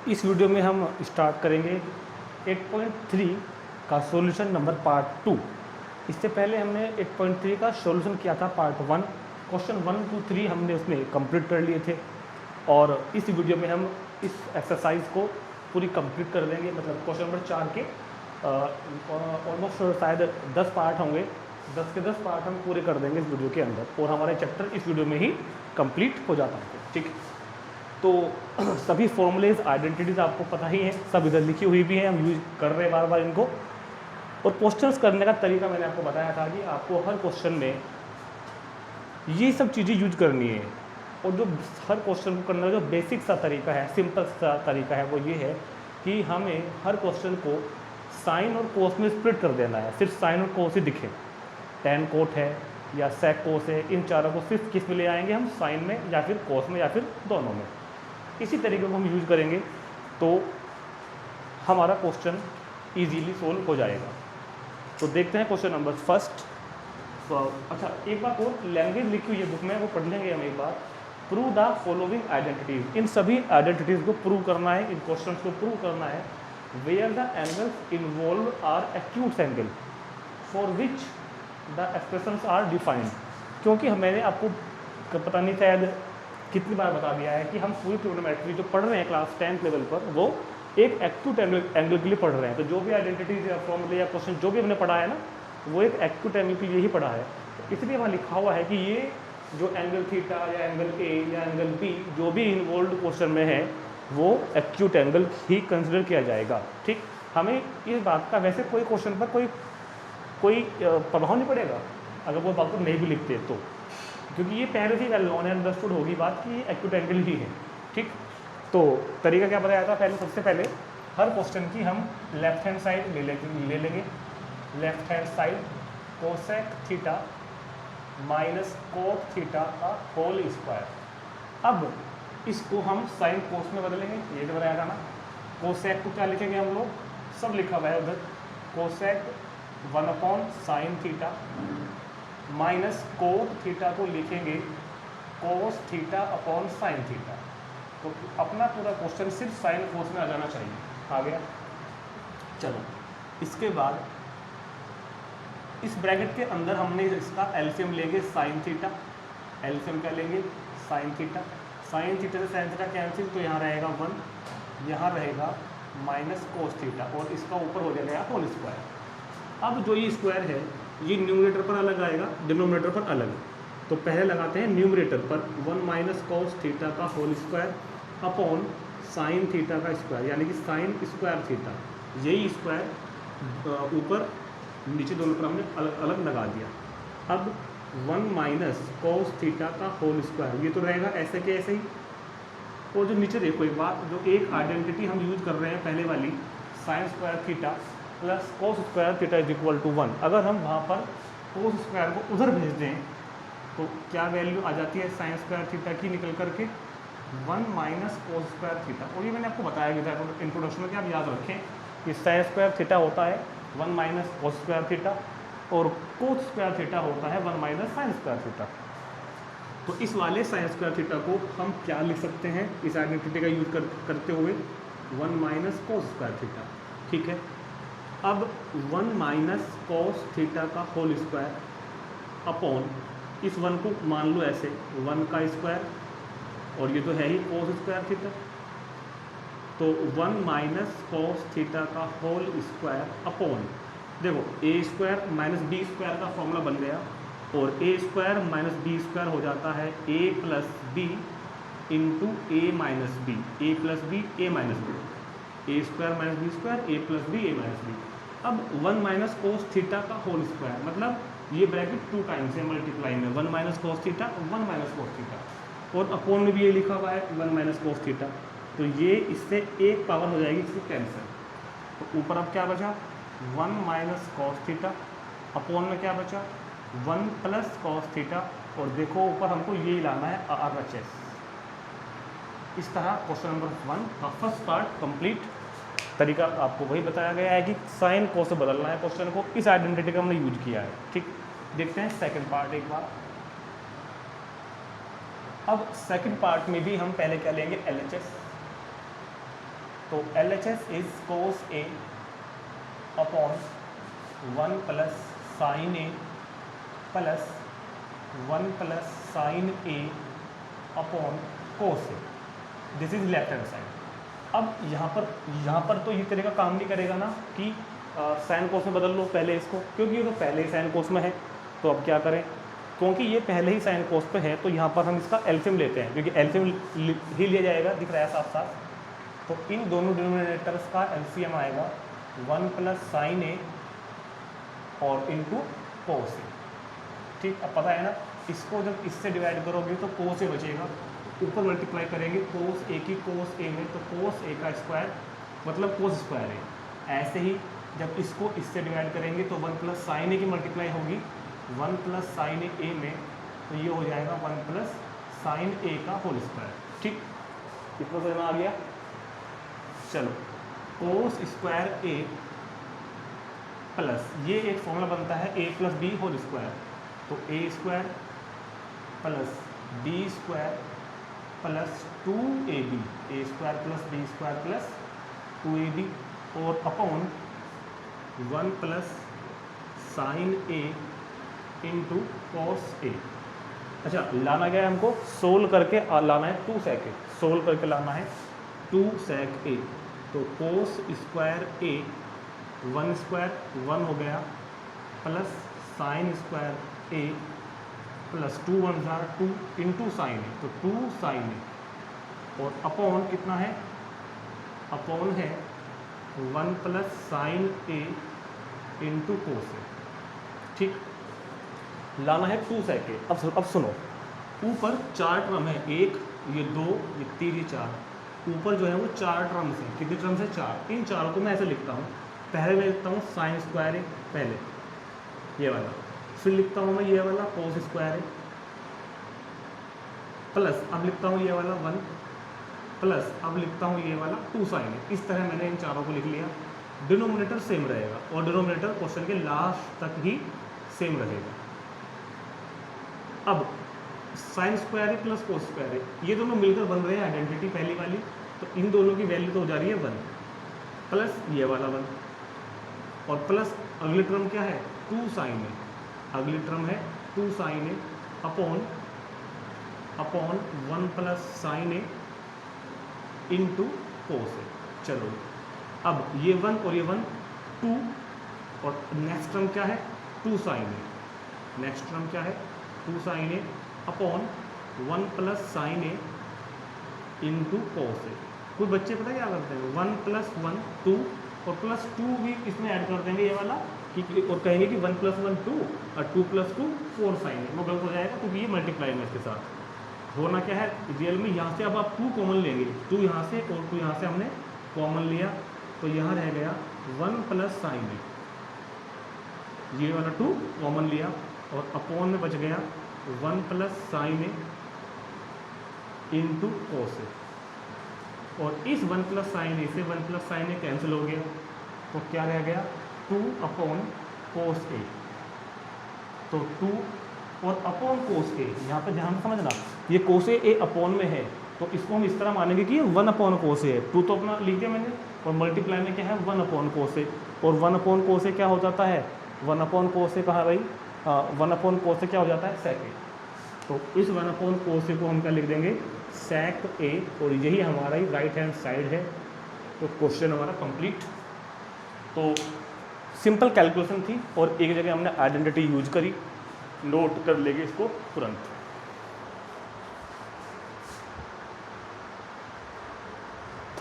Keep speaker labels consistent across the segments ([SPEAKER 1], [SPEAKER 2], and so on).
[SPEAKER 1] इस वीडियो में हम स्टार्ट करेंगे 8.3 का सॉल्यूशन नंबर पार्ट 2। इससे पहले हमने 8.3 का सॉल्यूशन किया था पार्ट 1। क्वेश्चन 1 2 3 हमने उसमें कंप्लीट कर लिए थे और इस वीडियो में हम इस एक्सरसाइज को पूरी कंप्लीट कर देंगे। मतलब क्वेश्चन नंबर 4 के ऑलमोस्ट शायद 10 पार्ट होंगे, 10 के 10 पार्ट हम पूरे कर देंगे इस वीडियो के अंदर और हमारा चैप्टर इस वीडियो में ही कंप्लीट हो जाता है। ठीक, तो सभी फॉर्मूलेज आइडेंटिटीज आपको पता ही है, सब इधर लिखी हुई भी है, हम यूज कर रहे हैं बार बार इनको। और क्वेश्चंस करने का तरीका मैंने आपको बताया था कि आपको हर क्वेश्चन में ये सब चीज़ें यूज करनी है। और जो हर क्वेश्चन को करने का जो बेसिक सा तरीका है, सिंपल सा तरीका है, वो ये है कि हमें हर क्वेश्चन को साइन और कोस में स्प्लिट कर देना है। सिर्फ साइन और कोस ही दिखे, टैन कोट है या सेक कोस है, इन चारों को सिर्फ किस में ले आएंगे हम, साइन में या फिर कोस में या फिर दोनों में। इसी तरीके को हम यूज करेंगे तो हमारा क्वेश्चन इजीली सोल्व हो जाएगा। तो देखते हैं क्वेश्चन नंबर फर्स्ट। अच्छा, एक बात और, लैंग्वेज लिखी हुई है बुक में, वो पढ़ लेंगे हम एक बार। प्रूव द फॉलोइंग आइडेंटिटीज, इन सभी आइडेंटिटीज को प्रूव करना है, इन क्वेश्चन को प्रूव करना है। Where the angles involved are acute angle for which the expressions are defined. क्योंकि मैंने आपको पता नहीं शायद कितनी बार बता दिया है कि हम पूरी ट्रिग्नोमेट्री जो पढ़ रहे हैं क्लास 10th लेवल पर, वो एक एक्यूट एंगल के लिए पढ़ रहे हैं। तो जो भी आइडेंटिटीज या फॉर्मूले या क्वेश्चन जो भी हमने पढ़ा है ना, वो एक एक्यूट एंगल के लिए ही पढ़ा है। तो इसलिए वहाँ लिखा हुआ है कि ये जो एंगल थीटा या एंगल ए या एंगल बी जो भी इन्वॉल्व क्वेश्चन में है, वो एक्यूट एंगल ही कंसिडर किया जाएगा। ठीक, हमें इस बात का वैसे कोई क्वेश्चन पर कोई प्रभाव नहीं पड़ेगा अगर वो बात को नहीं भी लिखते तो, क्योंकि ये पहले से वेल नोन एंड अंडरस्टूड होगी बात कि ये एक्यूट एंगल ही है। ठीक, तो तरीका क्या बताया था पहले, सबसे पहले हर क्वेश्चन की हम लेफ्ट हैंड साइड ले लेंगे। Left hand side cosec theta minus cot theta का होल स्क्वायर। अब इसको हम साइन कोस में बदलेंगे, ये जो बताया था ना। कोसेक को क्या लिखेंगे हम लोग, सब लिखा हुआ है उधर, cosec 1/sin theta minus cot theta को लिखेंगे कोस थीटा अपॉन साइन थीटा। तो अपना पूरा क्वेश्चन सिर्फ साइन कोस में आ जाना चाहिए। आ गया, चलो इसके बाद इस ब्रैकेट के अंदर हमने इसका एलसीएम लेंगे साइन थीटा। एलसीएम क्या लेंगे, साइन थीटा। साइन थीटा से साइन थीटा कैंसिल, तो यहाँ रहेगा 1, यहाँ रहेगा माइनस कोस थीटा और इसका ऊपर हो जाएगा होल स्क्वायर। अब जो ये स्क्वायर है ये न्यूमरेटर पर अलग आएगा, डिनोमिनेटर पर अलग। तो पहले लगाते हैं न्यूमरेटर पर 1 माइनस कॉस थीटा का whole square upon sine theta का स्क्वायर, यानी कि साइन स्क्वायर थीटा। यही स्क्वायर ऊपर नीचे दोनों पर हमने अलग अलग लगा दिया। अब 1 माइनस कॉस थीटा का होल स्क्वायर, ये तो रहेगा ऐसे के ऐसे ही। और जो नीचे देखो एक बात, जो एक आइडेंटिटी हम यूज कर रहे हैं पहले वाली, sine square theta plus cos square theta is equal to 1। अगर हम वहाँ पर कोस स्क्वायर को उधर भेज दें तो क्या वैल्यू आ जाती है साइन स्क्वायर थीटा की निकल करके 1 माइनस कोस स्क्वायर थीटा। और ये मैंने आपको बताया गया था इंट्रोडक्शन में कि आप याद रखें कि साइन स्क्वायर थीटा होता है 1 माइनस कोस स्क्वायर थीटा और कोस स्क्वायर थीटा होता है 1 माइनस साइन स्क्वायर थीटा। तो इस वाले साइन स्क्वायर थीटा को हम क्या लिख सकते हैं इस आइडेंटिटी का यूज करते हुए, 1 माइनस कोस स्क्वायर थीटा। ठीक है, अब 1 माइनस कोस थीटा का होल स्क्वायर अपॉन इस 1 को मान लो ऐसे 1 का स्क्वायर, और ये तो है ही कोस स्क्वायर थीटा, तो 1 माइनस कोस थीटा का होल स्क्वायर अपॉन, देखो ए स्क्वायर माइनस बी स्क्वायर का फॉर्मूला बन गया, और ए स्क्वायर माइनस बी स्क्वायर हो जाता है A plus B into A minus B, a plus B A minus B, A square minus b square A plus B A minus B. अब 1 minus cos theta का whole square, मतलब ये bracket 2 times है multiply में, 1 minus cos theta 1 minus cos theta, और upon में भी ये लिखा हुआ है 1 माइनस कोस थीटा। तो ये इससे एक पावर हो जाएगी, इससे कैंसिल। तो ऊपर अब क्या बचा, 1 माइनस कोस थीटा, अपॉन में क्या बचा 1 प्लस कोस थीटा, और देखो ऊपर हमको यही लाना है RHS। इस तरह क्वेश्चन नंबर 1 का फर्स्ट पार्ट कंप्लीट। तरीका आपको वही बताया गया है कि साइन को से बदलना है क्वेश्चन को, इस आइडेंटिटी का हमने यूज किया है। ठीक, देखते हैं सेकंड पार्ट एक बार। अब सेकंड पार्ट में भी हम पहले क्या लेंगे, LHS। तो LHS is cos A upon 1 plus sine a plus 1 plus sine a upon cos A. This is left hand side. अब यहाँ पर तो ये तरह का काम नहीं करेगा ना कि साइन कोस में बदल लो पहले इसको, क्योंकि ये तो पहले ही साइन कोस में है। तो अब क्या करें, क्योंकि ये पहले ही साइन कोस पे है तो यहाँ पर हम इसका एलसीएम लेते हैं, क्योंकि एलसीएम ही लिया जाएगा, दिख रहा है साफ साफ। तो इन दोनों डिनोमिनेटर्स का एलसीएम आएगा 1 प्लस साइन ए और इंटू कोस ए। ठीक, अब पता है ना, इसको जब इससे डिवाइड करोगे तो कोस ए बचेगा, ऊपर मल्टीप्लाई करेंगे कोस ए की कोस ए में, तो कोस ए का स्क्वायर मतलब कोस स्क्वायर है। ऐसे ही जब इसको इससे डिवाइड करेंगे तो 1 प्लस साइन ए की मल्टीप्लाई होगी 1 प्लस साइन ए में, तो ये हो जाएगा 1 प्लस साइन ए का होल स्क्वायर। ठीक, कितना समझ में आ गया? चलो, कोस स्क्वायर ए प्लस ये एक फॉर्मूला बनता है A plus B whole square, तो A square plus B square plus 2ab, A square plus B square plus 2ab और upon 1 plus sine A into cos A. अच्छा, लाना क्या है हमको? सोल्व करके लाना है 2 sec ए, सोल्व करके लाना है 2 sec ए। तो कोस स्क्वायर ए 1 स्क्वायर 1 हो गया प्लस साइन स्क्वायर ए प्लस 2 1 2 इंटू साइन ए, तो 2 साइन ए और अपॉन कितना है? अपॉन है 1 plus sine A into cos A. ठीक, लाना है 2 sec ए। अब सुनो, ऊपर 4 टर्म है, 1 ये 2 ये 3 ये 4, ऊपर जो है वो 4 टर्म्स हैं। कितनी टर्म्स है? 4। इन चारों को मैं ऐसे लिखता हूँ, पहले मैं लिखता हूँ साइन स्क्वायर ए, पहले ये वाला, फिर लिखता हूँ मैं ये वाला कोस स्क्वायर ए, प्लस अब लिखता हूँ ये वाला 1, प्लस अब लिखता हूँ ये वाला 2 साइन ए। इस तरह मैंने इन चारों को लिख लिया। डिनोमिनेटर सेम रहेगा और डिनोमिनेटर क्वेश्चन के लास्ट तक ही सेम रहेगा। अब साइन स्क्वायर ए प्लस कोस स्क्वायर ए, ये दोनों मिलकर बन रहे हैं आइडेंटिटी पहली वाली, तो इन दोनों की वैल्यू तो हो जा रही है 1 प्लस ये वाला 1 और प्लस अगली टर्म क्या है? 2 साइन ए, अगली टर्म है 2 sign a upon 1 plus sine A into cos ए। चलो, अब ये 1 और ये 1 2 और नेक्स्ट टर्म क्या है? 2 साइन ए, नेक्स्ट टर्म क्या है? 2 sign a upon 1 plus sine A into cos ए। कुछ बच्चे पता क्या करते हैं, 1 प्लस 1 2 और प्लस 2 भी इसमें ऐड कर देंगे ये वाला, और कहेंगे कि 1 प्लस 1 2 और 2 प्लस 2 4 साइन ए। वो गलत हो जाएगा क्योंकि ये मल्टीप्लाई में इसके साथ होना क्या है रियल में, यहाँ से अब आप 2 कॉमन लेंगे, 2 यहाँ से और 2 यहाँ से हमने कॉमन लिया, तो यहाँ रह गया 1 प्लस साइन ए, ये वाला 2 कॉमन लिया और अपॉन में बच गया 1 plus sine A into cos ए, और इस 1 प्लस साइन ए से 1 प्लस साइन ए कैंसिल हो गया, तो क्या रह गया 2 अपॉन कोस ए। तो 2 और अपॉन कोस ए, यहाँ पे ध्यान समझना, ये कोस ए अपॉन में है तो इसको हम इस तरह मानेंगे कि 1 अपॉन कोस ए है। 2 तो अपना लिख दिया मैंने, और मल्टीप्लाई में क्या है 1 अपॉन कोस ए, और 1 अपॉन कोस ए क्या हो जाता है? 1 अपॉन कोस ए कहाँ भाई? 1 अपॉन कोस ए क्या हो जाता है? सेक ए। तो इस 1 अपॉन कोस ए को हम क्या लिख देंगे? सेक ए, और यही हमारा ही राइट हैंड साइड है। तो क्वेश्चन हमारा कंप्लीट। तो सिंपल कैलकुलेशन थी और एक जगह हमने आइडेंटिटी यूज करी, नोट कर लेंगे इसको तुरंत।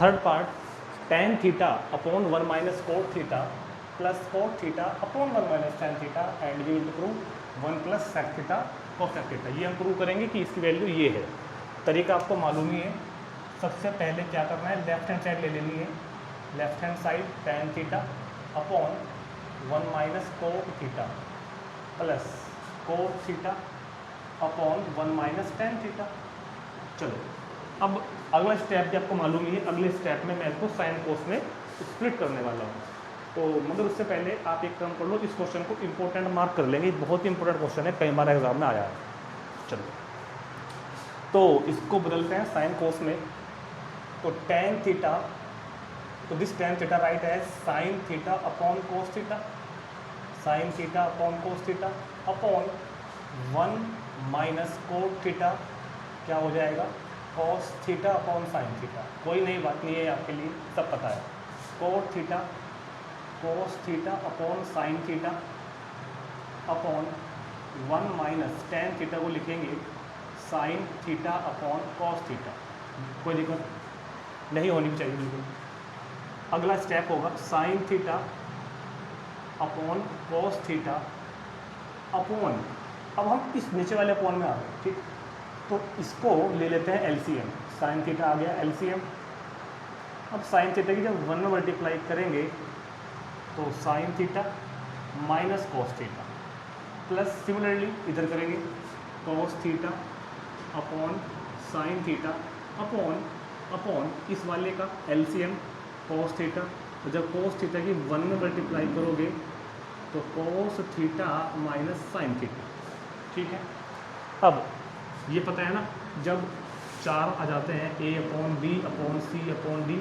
[SPEAKER 1] Third part, tan theta upon 1 minus cot theta plus cot theta upon 1 minus tan theta and we will prove 1 plus sec theta cosec theta. ये हम प्रूव करेंगे कि इसकी वैल्यू ये है। तरीका आपको मालूम ही है। सबसे पहले क्या करना है, लेफ्ट हैंड साइड ले लेनी है। Left hand side tan theta upon 1 minus cot theta plus cot theta upon 1 minus tan theta. चलो, अब अगला स्टेप भी आपको मालूम ही है। अगले स्टेप में मैं इसको साइन कोस में स्प्लिट करने वाला हूँ। तो मगर उससे पहले आप एक काम कर लो, इस क्वेश्चन को इंपॉर्टेंट मार्क कर लेंगे। बहुत ही इंपॉर्टेंट क्वेश्चन है, कई बार एग्जाम में आया है। चलो, तो इसको बदलते हैं साइन कोस में। तो tan थीटा तो this tan theta write as sine theta upon cos theta, sine theta upon cos theta upon 1 minus cot theta क्या हो जाएगा, cos theta upon sine theta. कोई नई बात नहीं है आपके लिए, सब पता है। Cot theta cos theta upon sine theta upon 1 minus tan theta को लिखेंगे sign theta upon cos theta. कोई दिक्कत नहीं होनी चाहिए बिल्कुल। अगला स्टेप होगा sign theta upon cos theta upon, अब हम इस नीचे वाले अपॉन में आ गए, ठीक। तो इसको ले लेते हैं एलसीएम, साइन थीटा आ गया एलसीएम। अब साइन थीटा की जब 1 में मल्टीप्लाई करेंगे तो sign theta minus cos theta plus similarly इधर करेंगे cos theta upon sine theta upon इस वाले का एलसीएम कॉस थीटा। तो जब कॉस थीटा की 1 में मल्टीप्लाई करोगे तो cos theta minus sine theta, ठीक है। अब ये पता है ना, जब 4 आ जाते हैं a upon b upon c upon d,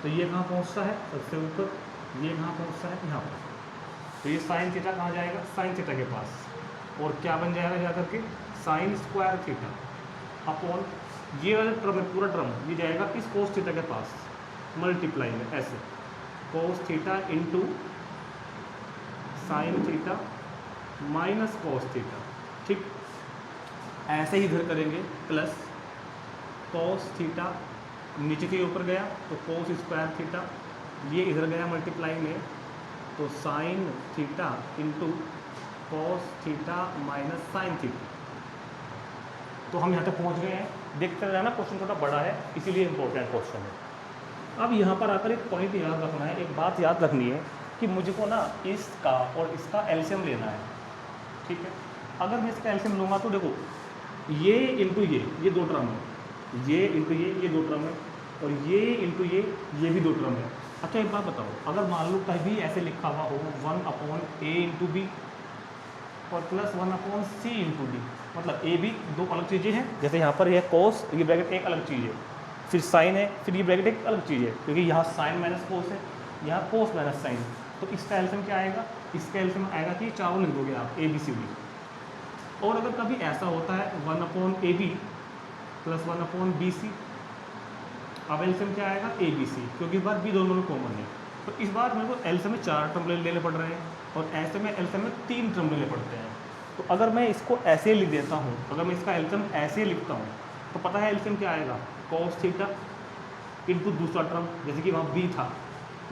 [SPEAKER 1] तो ये कहाँ पहुँचता है सबसे ऊपर, ये कहाँ पहुँचता है यहाँ पर। तो ये साइन थीटा कहाँ जाएगा, साइन थीटा के पास, और क्या बन जाएगा जाकर के साइन स्क्वायर थीटा अपॉन ये वाला टर्म है, पूरा टर्म ये जाएगा इस कोस थीटा के पास मल्टीप्लाई में, ऐसे cos theta into sine theta minus cos theta, ठीक। ऐसे ही इधर करेंगे प्लस कोस थीटा नीचे के ऊपर गया तो कोस स्क्वायर थीटा, ये इधर गया मल्टीप्लाई में तो sine theta into cos theta minus sine theta. तो हम यहाँ तक पहुँच गए हैं। देखते रहना, क्वेश्चन थोड़ा बड़ा है इसीलिए इम्पोर्टेंट क्वेश्चन है। अब यहाँ पर आकर एक पॉइंट याद रखना है, एक बात याद रखनी है कि मुझको ना इसका और इसका एलसीएम लेना है, ठीक है। अगर मैं इसका एलसीएम लूँगा तो देखो ये इंटू ये 2 टर्म है, ये इंटू ये 2 टर्म है, और ये इंटू ये भी 2 टर्म है। अच्छा एक बात बताओ, अगर मान लो कहीं भी ऐसे लिखा हुआ हो 1 अपॉन ए इंटू बी और प्लस 1 अपॉन सी इंटू डी, मतलब ए बी 2 अलग चीज़ें हैं। जैसे यहाँ पर यह कोस, ये ब्रैकेट एक अलग चीज़ है, फिर साइन है, फिर ये ब्रैकेट एक अलग चीज़ है, क्योंकि यहाँ साइन माइनस कोस है, यहाँ कोस माइनस साइन। तो इसका एलसीएम क्या आएगा, इसका एलसीएम आएगा कि चारों लिख दोगे आप ए बी सी डी। और अगर कभी ऐसा होता है 1 upon a b plus 1 upon b c, अब एलसीएम क्या आएगा ए बी सी, क्योंकि इस बार बी दोनों में कॉमन है। तो इस बार मेरे को एलसीएम में 4 टर्म लेने पड़ रहे हैं और ऐसे में एलसीएम में 3 टर्म लेने पड़ते हैं। तो अगर मैं इसको ऐसे लिख देता हूँ, अगर मैं इसका एलसीएम ऐसे लिखता हूँ तो पता है एलसीएम क्या आएगा, कॉस थीटा इंटू दूसरा टर्म, जैसे कि वहाँ बी था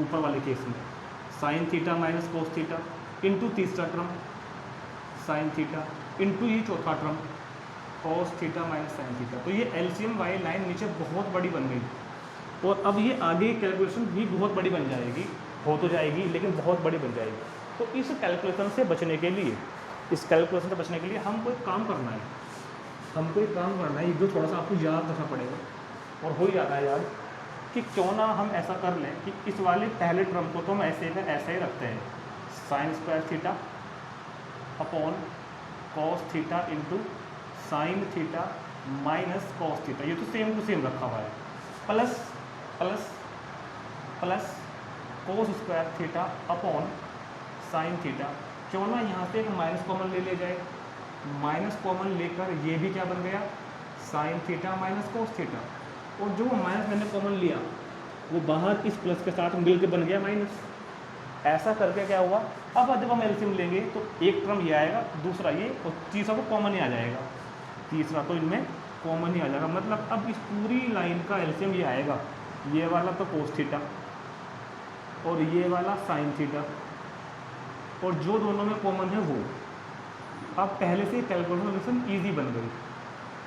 [SPEAKER 1] ऊपर वाले केस में, sign theta minus cos theta into तीसरा टर्म साइन थीटा इंटू ये चौथा term cos theta minus sine theta. तो ये एलसीएम वाली लाइन नीचे बहुत बड़ी बन गई, और अब ये आगे कैलकुलेशन भी बहुत बड़ी बन जाएगी, हो तो जाएगी लेकिन बहुत बड़ी बन जाएगी। तो इस कैलकुलेशन से बचने के लिए, इस कैलकुलेशन से बचने के लिए हमको एक काम करना है, हमको एक काम करना है, ये जो थोड़ा सा आपको याद रखना पड़ेगा और हो ही जाता है याद, कि क्यों ना हम ऐसा कर लें कि इस वाले पहले टर्म को तो हम ऐसे ही रखते हैं, sign square theta upon cos theta into sine theta minus cos theta, ये तो सेम टू सेम रखा हुआ है, plus plus plus cos square theta upon sine theta. क्यों ना यहाँ से एक माइनस कॉमन ले जाए, माइनस कॉमन लेकर ये भी क्या बन गया, sign theta minus cos theta, और जो माइनस मैंने कॉमन लिया वो बाहर इस प्लस के साथ मिल के बन गया माइनस। ऐसा करके क्या हुआ, अब जब हम एलसीएम लेंगे तो एक टर्म ये आएगा, दूसरा ये, और तीसरा तो कॉमन ही आ जाएगा, तीसरा तो इनमें कॉमन ही आ जाएगा। मतलब अब इस पूरी लाइन का एलसीएम ये आएगा, ये वाला तो कोस थीटा और ये वाला साइन थीटा, और जो दोनों में कॉमन है वो। अब पहले से कैलकुलेशन ईजी बन गई,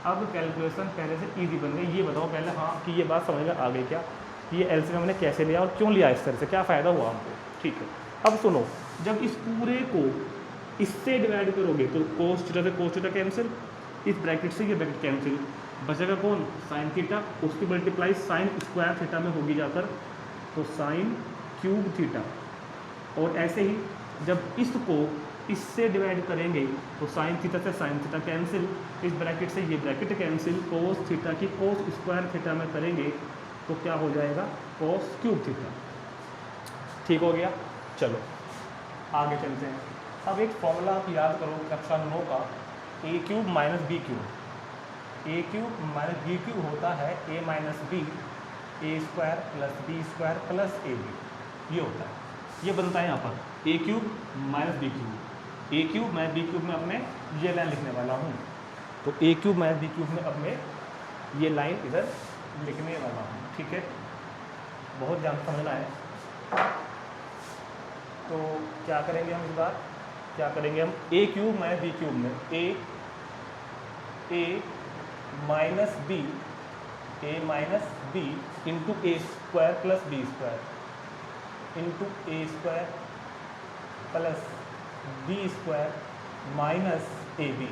[SPEAKER 1] अब कैलकुलेशन पहले से ईजी बन गई। ये बताओ पहले हाँ कि ये बात समझ में आ गई क्या, ये एलसीएम हमने कैसे लिया और क्यों लिया, इस तरह से क्या फ़ायदा हुआ हमको, ठीक है। अब सुनो, जब इस पूरे को इससे डिवाइड करोगे तो कोस थीटा से कोस थीटा कैंसिल, इस ब्रैकेट से ये ब्रैकेट कैंसिल, बचेगा कौन, साइन थीटा, उसकी मल्टीप्लाई साइन स्क्वायर थीटा में होगी जाकर, तो साइन क्यूब थीटा। और ऐसे ही जब इसको इससे डिवाइड करेंगे तो साइन थीटा से साइन थीटा कैंसिल, इस ब्रैकेट से ये ब्रैकेट कैंसिल, कोस थीटा की कोस स्क्वायर थीटा में करेंगे तो क्या हो जाएगा, कोस क्यूब थीटा। ठीक हो गया। चलो आगे चलते हैं। अब एक फॉर्मूला आप याद करो कक्षा 9 का, A cube minus B cube. A cube minus B cube होता है A minus B A square plus B square plus A B, ये होता है, ये बनता है यहाँ पर A cube minus B cube. A cube minus B cube में अब मैं ये लाइन लिखने वाला हूँ, तो A cube minus B cube में अब मैं ये लाइन इधर लिखने वाला हूँ, ठीक है। बहुत ध्यान समझना है। तो क्या करेंगे हम इस बार, क्या करेंगे हम, A cube minus B cube में A minus B into A square plus B square into A square plus B square minus A B,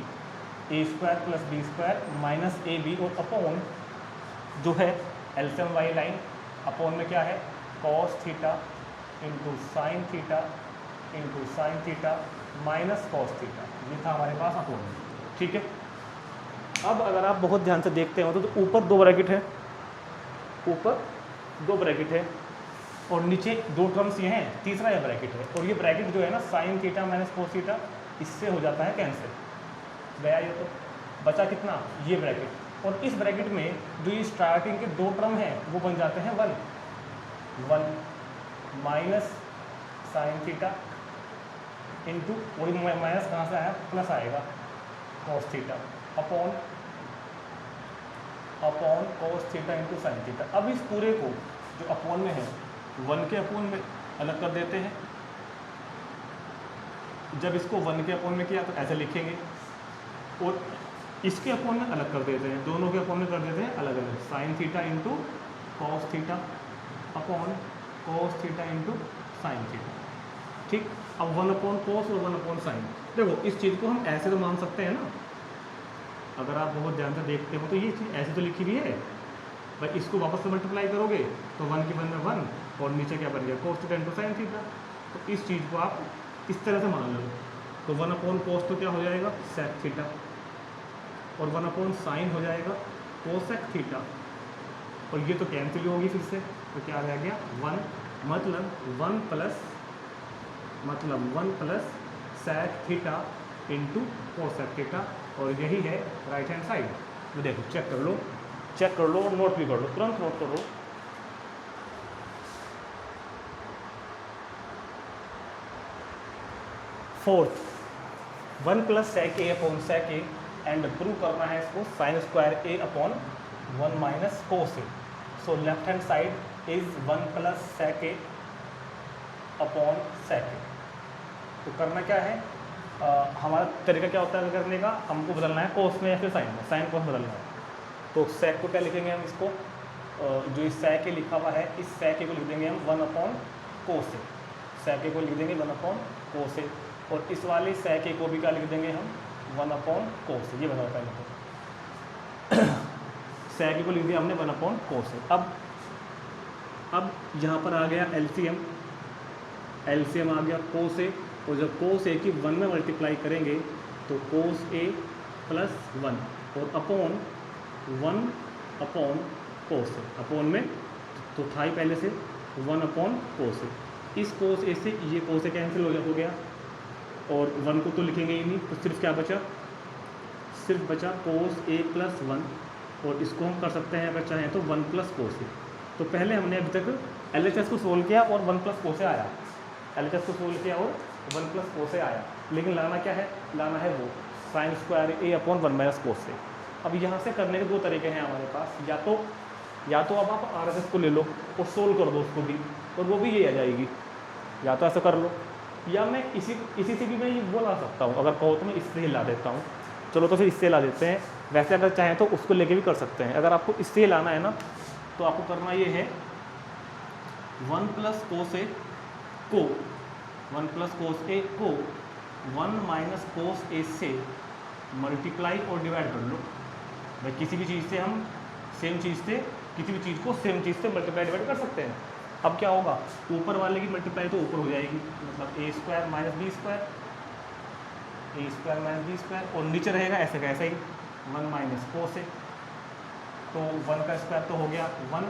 [SPEAKER 1] A square plus B square minus A B, और upon जो है LCM वाली लाइन, upon में क्या है cos theta into sine theta minus cos theta, ये था हमारे पास अपॉन में, ठीक है। अब अगर आप बहुत ध्यान से देखते हो तो ऊपर 2 ब्रैकेट है, ऊपर 2 ब्रैकेट है और नीचे 2 टर्म्स ये हैं, तीसरा ये ब्रैकेट है, और ये ब्रैकेट जो है ना sign theta minus cos theta, इससे हो जाता है कैंसिल, गया ये, तो बचा कितना ये ब्रैकेट, और इस ब्रैकेट में जो ये स्टार्टिंग के 2 टर्म हैं वो बन जाते हैं 1 माइनस साइन थीटा इंटू, और माइनस कहाँ से आया, प्लस आएगा cos theta upon cos theta into sine theta. अब इस पूरे को जो अपॉन में है 1 के अपॉन में अलग कर देते हैं, जब इसको 1 के अपॉन में किया तो ऐसे लिखेंगे, और इसके अपॉन में अलग कर देते हैं, दोनों के अपॉन में कर देते हैं अलग अलग, sine theta into cos theta upon cos theta into sine theta, ठीक। अब 1 अपॉन कॉस और 1 अपॉन साइन, देखो इस चीज़ को हम ऐसे तो मान सकते हैं ना, अगर आप बहुत ध्यान से देखते हो तो ये चीज़ ऐसे तो लिखी हुई है भाई, इसको वापस से मल्टीप्लाई करोगे तो 1 के बन में 1 और नीचे क्या बन गया cos theta into sine theta, तो इस चीज़ को आप इस तरह से मान लो, तो 1 अपॉन कॉस तो क्या हो जाएगा सेक थीटा, और 1 अपॉन साइन हो जाएगा कोसेक थीटा, और ये तो कैंसिल होगी फिर से, तो क्या रह गया 1, मतलब 1 plus sec theta into cosec theta, और यही है राइट हैंड साइड। तो देखो चेक कर लो, नोट भी कर लो, तुरंत नोट करो। Fourth 1 plus sec A upon sec A, and prove करना है इसको sine square A upon 1 minus cos A, so left hand side is 1 plus sec A upon sec A. तो करना क्या है, हमारा तरीका क्या होता है करने का, हमको बदलना है कोस में या फिर साइन में, साइन कोस बदलना है, तो सेक को क्या लिखेंगे हम, इसको जो इस सेक ए लिखा हुआ है इस सेक ए को लिख देंगे हम 1 अपॉन कोस ए, सेक ए को लिख देंगे 1 अपॉन कोस ए, और इस वाले सेक ए को भी क्या लिख देंगे हम 1 अपॉन कोस ए, ये बना होता है इनको सेक ए को लिख दिया हमने 1 अपॉन कोस ए। अब यहाँ पर आ गया एलसीएम आ गया कोस ए, और जब कोस ए की 1 में मल्टीप्लाई करेंगे तो कोस ए प्लस 1 और अपॉन 1 अपॉन कोस ए, अपॉन में तो था ही पहले से 1 अपॉन कोस ए, इस कोस ए से ये कोस ए कैंसिल हो गया, और 1 को तो लिखेंगे ही नहीं, तो सिर्फ क्या बचा, सिर्फ बचा कोस ए प्लस 1, और इसको हम कर सकते हैं अगर चाहें तो 1 प्लस कोस ए। तो पहले हमने अभी तक एलएचएस को सोल्व किया और 1 प्लस कोस ए आया, एलएचएस को सोल्व किया और 1 प्लस कोस ए आया, लेकिन लाना क्या है, लाना है वो sign square A upon 1 minus cos ए। अब यहाँ से करने के 2 तरीके हैं हमारे पास, या तो अब आप आरएचएस को ले लो और सोल्व कर दो उसको भी, और वो भी ये आ जाएगी, या तो ऐसा कर लो, या मैं इसी से भी मैं ये वो ला सकता हूँ, अगर कहो तो मैं इससे ही ला देता हूँ। चलो तो फिर इससे ला देते हैं, वैसे अगर चाहें तो उसको लेके भी कर सकते हैं। अगर आपको इससे ही लाना है ना, तो आपको करना ये है 1 प्लस कोस ए को 1 माइनस कोस ए से मल्टीप्लाई और डिवाइड कर लो। भाई किसी भी चीज़ से हम सेम चीज़ से, किसी भी चीज़ को सेम चीज़ से मल्टीप्लाई डिवाइड कर सकते हैं। अब क्या होगा, ऊपर वाले की मल्टीप्लाई तो ऊपर हो जाएगी, मतलब ए स्क्वायर माइनस बी स्क्वायर, और नीचे रहेगा ऐसे का ऐसा ही 1 माइनस कोस ए, तो 1 का स्क्वायर तो हो गया 1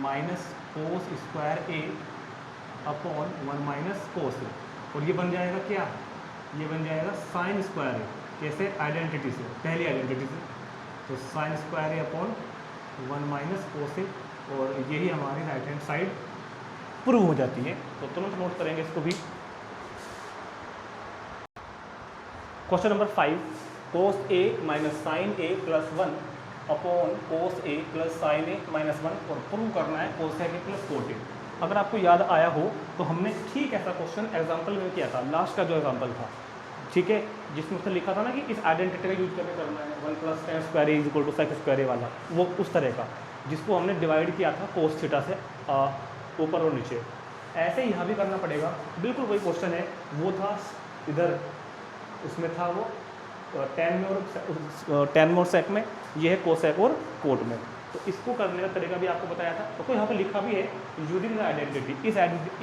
[SPEAKER 1] minus cos square A upon 1 minus cos ए, और ये बन जाएगा क्या, ये बन जाएगा साइन स्क्वायर ए। कैसे, आइडेंटिटी से, पहली आइडेंटिटी से, तो sign square A upon 1 minus cos ए, और यही हमारी राइट हैंड साइड प्रूव हो जाती है। तो तुरंत नोट करेंगे इसको भी। Question number 5, cos A minus sine a plus 1 upon cos a plus sine A minus 1, और प्रूव करना है कोसेक ए प्लस कोट ए। अगर आपको याद आया हो तो हमने ठीक ऐसा क्वेश्चन एग्जाम्पल में किया था, लास्ट का जो एग्जाम्पल था, ठीक है, जिसमें उसने लिखा था ना कि इस आइडेंटिटी का यूज करके करना है 1 plus tan square A is equal to sec square A वाला, वो उस तरह का, जिसको हमने डिवाइड किया था कोस थीटा से ऊपर और नीचे। ऐसे ही यहाँ भी करना पड़ेगा, बिल्कुल वही क्वेश्चन है, वो था इधर, उसमें था वो टेन में और सेक में, ये है कोसेक और कोट में। तो इसको करने का तरीका भी आपको बताया था, तो यहाँ पे लिखा भी है यूजिंग द आइडेंटिटी,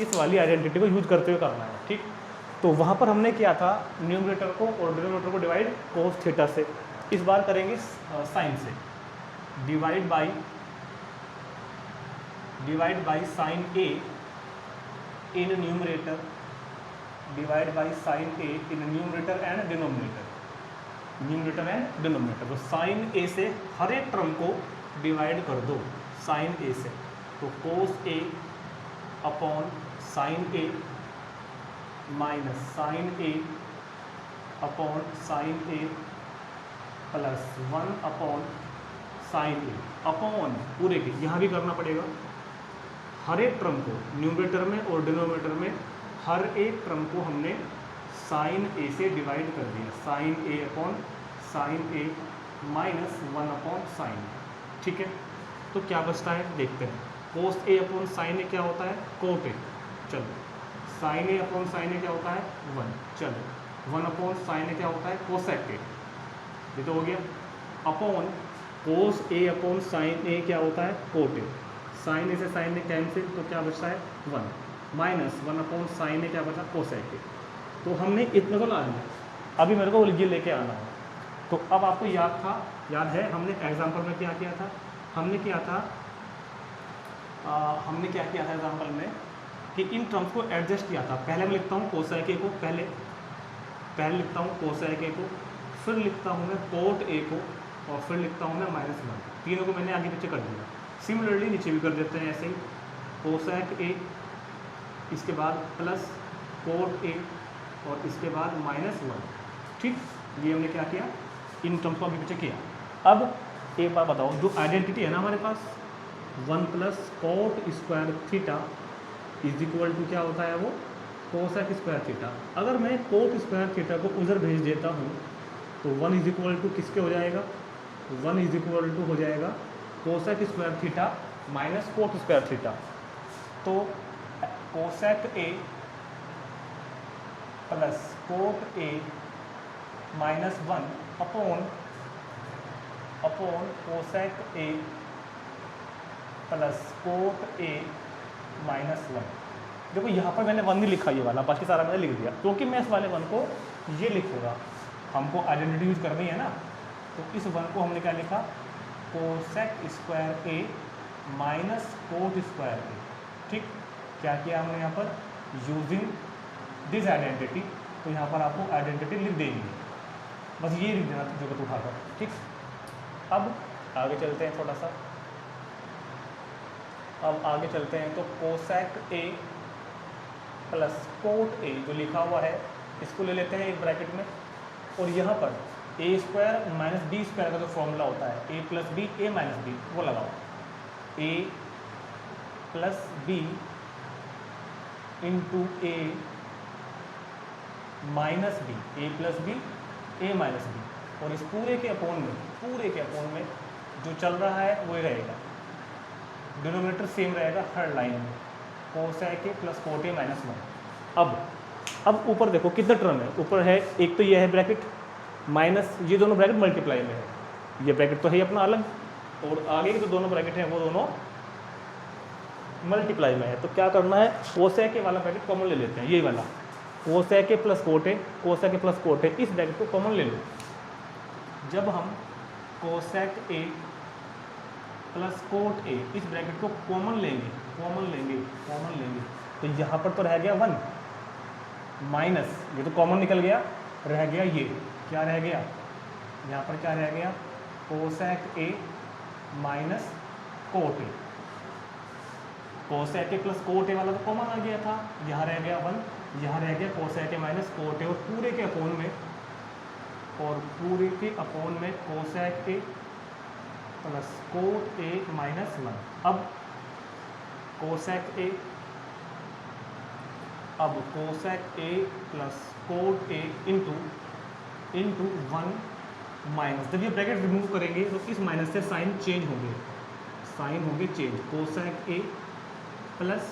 [SPEAKER 1] इस वाली आइडेंटिटी को यूज करते हुए करना है, ठीक। तो वहाँ पर हमने किया था न्यूमरेटर को और डिनोमिनेटर को डिवाइड कोस थीटा से, इस बार करेंगे साइन से, divide by sine A in numerator, divide by sine A in numerator and denominator, तो साइन ए से हर एक टर्म को डिवाइड कर दो साइन ए से, तो कोस ए upon sine A minus sine a upon sine a plus 1 upon sine a, upon पूरे के, यहाँ भी करना पड़ेगा हर एक टर्म को, न्यूमरेटर में और डिनोमिनेटर में हर एक टर्म को हमने साइन ए से डिवाइड कर दिया, sign a upon sine A minus 1 upon sine, ठीक है। तो क्या बचता है देखते हैं, कोस ए अपॉन साइन ए क्या होता है, कोट ए, चलो, साइन ए अपॉन साइन ए क्या होता है 1, चलो, 1 अपॉन साइन ए क्या होता है कोसेक ए, ये तो हो गया, अपॉन कोस ए अपॉन साइन ए क्या होता है कोट ए, साइन ए से साइन ए कैंसिल, तो क्या बचता है 1, माइनस 1 अपॉन साइन ए क्या बचा कोसेक ए। तो हमने इतने को ला लिया, अभी मेरे को ये लेके आना है। तो अब आपको याद है हमने एग्जाम्पल में क्या किया था, हमने क्या किया था एग्जाम्पल में कि इन टर्म्स को एडजस्ट किया था। पहले मैं लिखता हूँ कोसेक ए को, पहले लिखता हूँ कोसेक ए को, फिर लिखता हूँ मैं कोट ए को, और फिर लिखता हूँ मैं -1, तीनों को मैंने आगे पीछे कर दिया। सिमिलरली नीचे भी कर देते हैं ऐसे ही, कोसेक ए, इसके बाद प्लस कोट ए, और इसके बाद -1, ठीक। ये हमने क्या किया, इन टर्म्स को आगे पीछे किया। अब एक बार बताओ, जो आइडेंटिटी है ना हमारे पास 1 plus cot square theta is equal to क्या होता है वो कोसेक स्क्वायर थीटा। अगर मैं कोट स्क्वायर थीटा को उधर भेज देता हूँ तो 1 इज इक्वल टू किसके हो जाएगा, 1 इज इक्वल टू हो जाएगा cosec square theta minus cot square theta. तो cosec A plus cot A minus 1 upon cosec A plus cot A -1। देखो यहाँ पर मैंने 1 नहीं लिखा ये वाला, बाकी सारा मैंने लिख दिया, क्योंकि मैं इस वाले 1 को ये लिखूँगा, हमको आइडेंटिटी यूज करनी है ना। तो इस 1 को हमने क्या लिखा, cosec square A minus cot square a, ठीक। क्या किया हमने यहाँ पर, यूजिंग दिस आइडेंटिटी, तो यहाँ पर आपको आइडेंटिटी लिख देंगे, बस ये लिख देना जो कि उठाकर, ठीक। अब आगे चलते हैं थोड़ा सा, अब आगे चलते हैं। तो कोसेक ए प्लस कोट ए जो लिखा हुआ है इसको ले लेते हैं एक ब्रैकेट में, और यहाँ पर ए स्क्वायर माइनस बी स्क्वायर का जो फॉर्मूला होता है A plus B A minus B, वो लगाओ, ए plus B into A minus B, a plus B A minus B, और इस पूरे के अपोन में जो चल रहा है वो रहेगा, डिनोमिनेटर सेम रहेगा हर लाइन में, cosec A plus cot A -1। अब ऊपर देखो कितने टर्म है, ऊपर है एक तो ये है ब्रैकेट माइनस, ये दोनों ब्रैकेट मल्टीप्लाई में है, ये ब्रैकेट तो है अपना अलग, और आगे के जो दोनों ब्रैकेट हैं वो दोनों मल्टीप्लाई में है। तो क्या करना है, कोसेक ए वाला ब्रैकेट कॉमन ले लेते हैं, यही वाला cosec A plus cot A, cosec A plus cot ए, इस ब्रैकेट को कॉमन ले लो। जब हम कोसेक ए प्लस कोट ए इस ब्रैकेट को कॉमन लेंगे तो यहाँ पर तो रह गया 1 माइनस, ये तो कॉमन निकल गया, रह गया ये, क्या रह गया यहाँ पर, क्या रह गया, cosec A minus cot A. Cosec A plus cot ए वाला तो कॉमन आ गया था, यहाँ रह गया 1, यहाँ रह गया cosec A minus cot A, और पूरे के अपोन में cosec A plus cot A minus 1। अब cosec A plus cot A into 1 minus, जब ये ब्रैकेट रिमूव करेंगे तो इस माइनस से साइन चेंज होंगे change, cosec A plus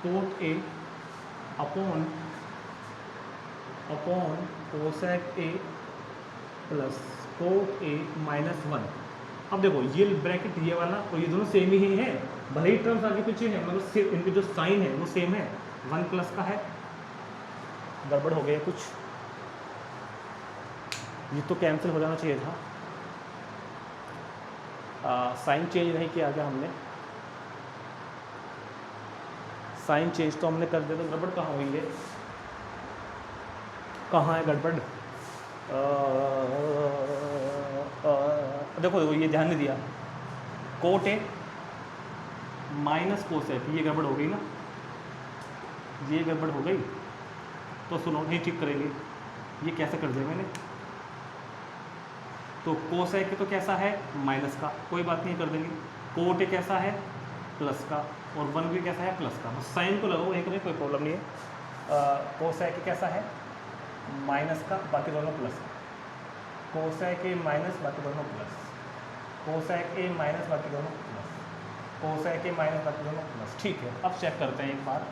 [SPEAKER 1] cot A upon cosec A plus cot A minus 1। अब देखो ये ब्रैकेट ये वाला और ये दोनों सेम ही है, भले ही टर्म्स आगे पीछे है, मतलब इनके जो साइन है वो सेम है, 1 प्लस का है, गड़बड़ हो गया कुछ, ये तो कैंसिल हो जाना चाहिए था, साइन चेंज नहीं किया गया हमने, साइन चेंज तो हमने कर दिया, तो गड़बड़ कहाँ हुई है, कहाँ है गड़बड़, देखो ये ध्यान नहीं दिया, कोट ए माइनस कोसेक, ये गड़बड़ हो गई ना, ये गड़बड़ हो गई, तो सुनो ये ठीक करेंगे, ये कैसे कर दिया मैंने, तो कोसेक तो कैसा है माइनस का, कोई बात नहीं कर देंगे, कोट ए कैसा है प्लस का, और 1 भी कैसा है प्लस का, बस साइन को लगाओ एक में, कोई प्रॉब्लम नहीं है। कोसेक कैसा है माइनस का, बाकी दोनों प्लस, कोसेक ए माइनस बाकी दोनों प्लस, कोसेक ए माइनस बाकी दोनों प्लस, कोसेक ए माइनस बाकी दोनों प्लस, ठीक है। अब चेक करते हैं एक बार,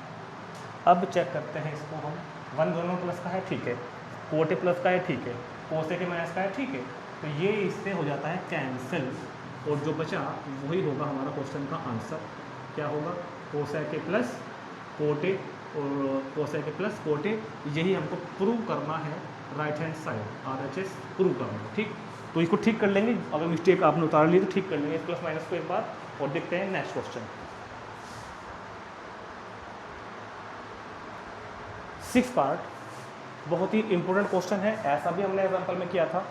[SPEAKER 1] अब चेक करते हैं इसको हम, 1 दोनों प्लस का है, ठीक है, कोट ए प्लस का है, ठीक है, कोसेक ए माइनस का है, ठीक है, तो ये इससे हो जाता है कैंसिल, और जो बचा वही होगा हमारा क्वेश्चन का आंसर, क्या होगा, cosec A plus cot A और cosec A plus cot A, यही हमको प्रूव करना है, right hand side RHS prove करना है, ठीक। तो इसको ठीक कर लेंगे, अगर मिस्टेक आपने उतार ली तो ठीक कर लेंगे इस प्लस माइनस को एक बार, और देखते हैं नेक्स्ट क्वेश्चन। 6 पार्ट, बहुत ही इंपॉर्टेंट क्वेश्चन है, ऐसा भी हमने एग्जाम्पल में किया था,